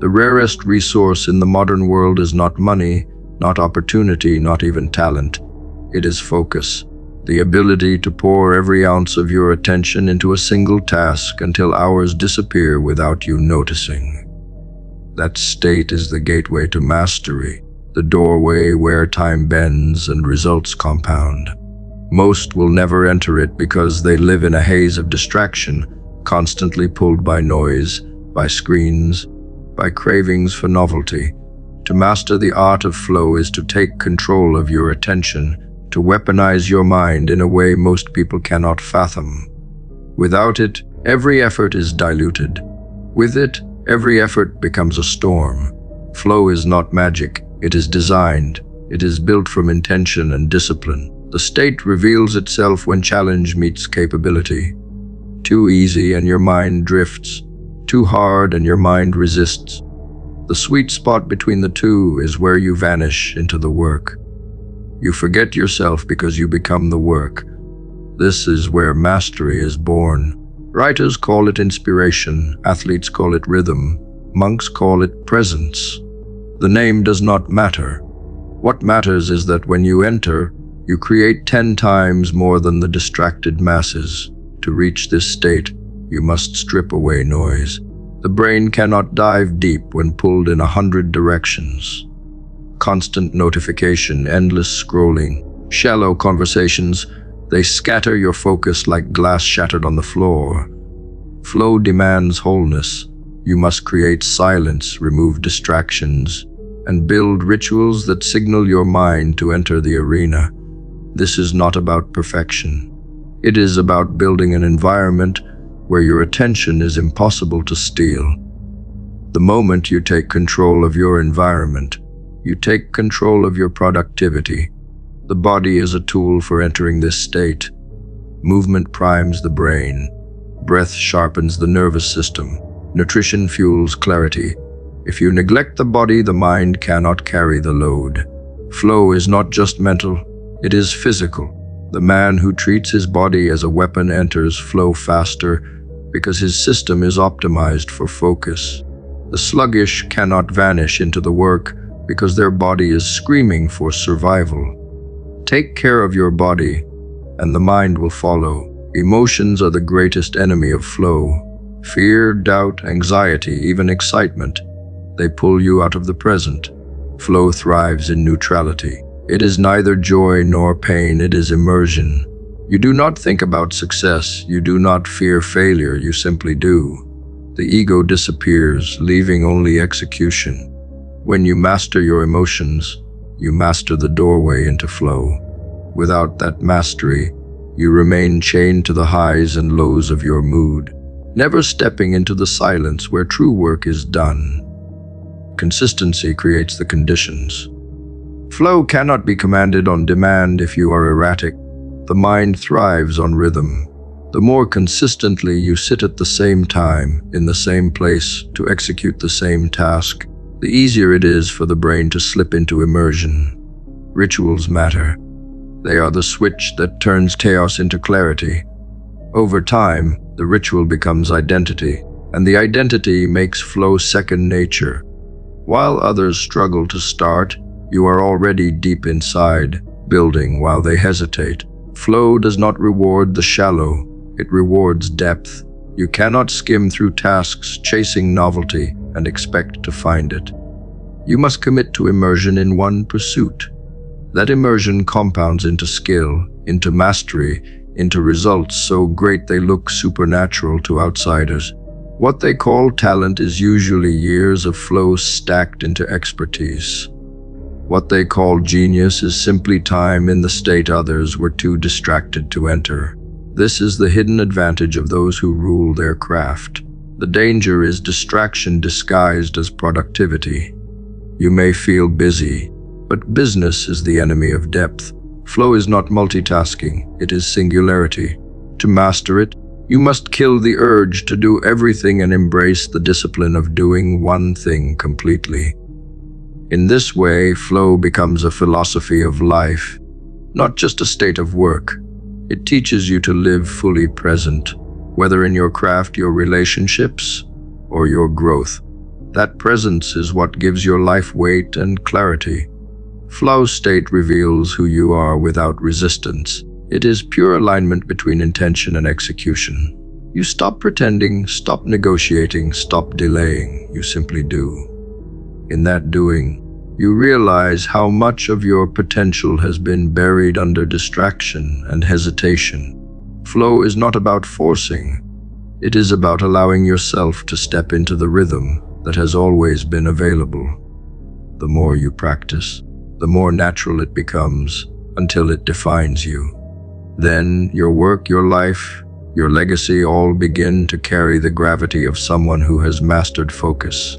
The rarest resource in the modern world is not money, not opportunity, not even talent. It is focus, the ability to pour every ounce of your attention into a single task until hours disappear without you noticing. That state is the gateway to mastery, the doorway where time bends and results compound. Most will never enter it because they live in a haze of distraction, constantly pulled by noise, by screens, by cravings for novelty. To master the art of flow is to take control of your attention, to weaponize your mind in a way most people cannot fathom. Without it, every effort is diluted. With it, every effort becomes a storm. Flow is not magic, it is designed. It is built from intention and discipline. The state reveals itself when challenge meets capability. Too easy and your mind drifts. Too hard and your mind resists. The sweet spot between the two is where you vanish into the work. You forget yourself because you become the work. This is where mastery is born. Writers call it inspiration, athletes call it rhythm, monks call it presence. The name does not matter. What matters is that when you enter, you create 10 times more than the distracted masses. To reach this state, you must strip away noise. The brain cannot dive deep when pulled in 100 directions. Constant notification, endless scrolling, shallow conversations, they scatter your focus like glass shattered on the floor. Flow demands wholeness. You must create silence, remove distractions, and build rituals that signal your mind to enter the arena. This is not about perfection. It is about building an environment where your attention is impossible to steal. The moment you take control of your environment, you take control of your productivity. The body is a tool for entering this state. Movement primes the brain. Breath sharpens the nervous system. Nutrition fuels clarity. If you neglect the body, the mind cannot carry the load. Flow is not just mental, it is physical. The man who treats his body as a weapon enters flow faster because his system is optimized for focus. The sluggish cannot vanish into the work because their body is screaming for survival. Take care of your body, and the mind will follow. Emotions are the greatest enemy of flow. Fear, doubt, anxiety, even excitement. They pull you out of the present. Flow thrives in neutrality. It is neither joy nor pain, it is immersion. You do not think about success, you do not fear failure, you simply do. The ego disappears, leaving only execution. When you master your emotions, you master the doorway into flow. Without that mastery, you remain chained to the highs and lows of your mood, never stepping into the silence where true work is done. Consistency creates the conditions. Flow cannot be commanded on demand if you are erratic. The mind thrives on rhythm. The more consistently you sit at the same time, in the same place, to execute the same task, the easier it is for the brain to slip into immersion. Rituals matter. They are the switch that turns chaos into clarity. Over time, the ritual becomes identity, and the identity makes flow second nature. While others struggle to start, you are already deep inside, building while they hesitate. Flow does not reward the shallow, it rewards depth. You cannot skim through tasks chasing novelty and expect to find it. You must commit to immersion in one pursuit. That immersion compounds into skill, into mastery, into results so great they look supernatural to outsiders. What they call talent is usually years of flow stacked into expertise. What they call genius is simply time in the state others were too distracted to enter. This is the hidden advantage of those who rule their craft. The danger is distraction disguised as productivity. You may feel busy, but business is the enemy of depth. Flow is not multitasking, it is singularity. To master it, you must kill the urge to do everything and embrace the discipline of doing one thing completely. In this way, flow becomes a philosophy of life, not just a state of work. It teaches you to live fully present, whether in your craft, your relationships, or your growth. That presence is what gives your life weight and clarity. Flow state reveals who you are without resistance. It is pure alignment between intention and execution. You stop pretending, stop negotiating, stop delaying. You simply do. In that doing, you realize how much of your potential has been buried under distraction and hesitation. Flow is not about forcing. It is about allowing yourself to step into the rhythm that has always been available. The more you practice, the more natural it becomes until it defines you. Then your work, your life, your legacy all begin to carry the gravity of someone who has mastered focus.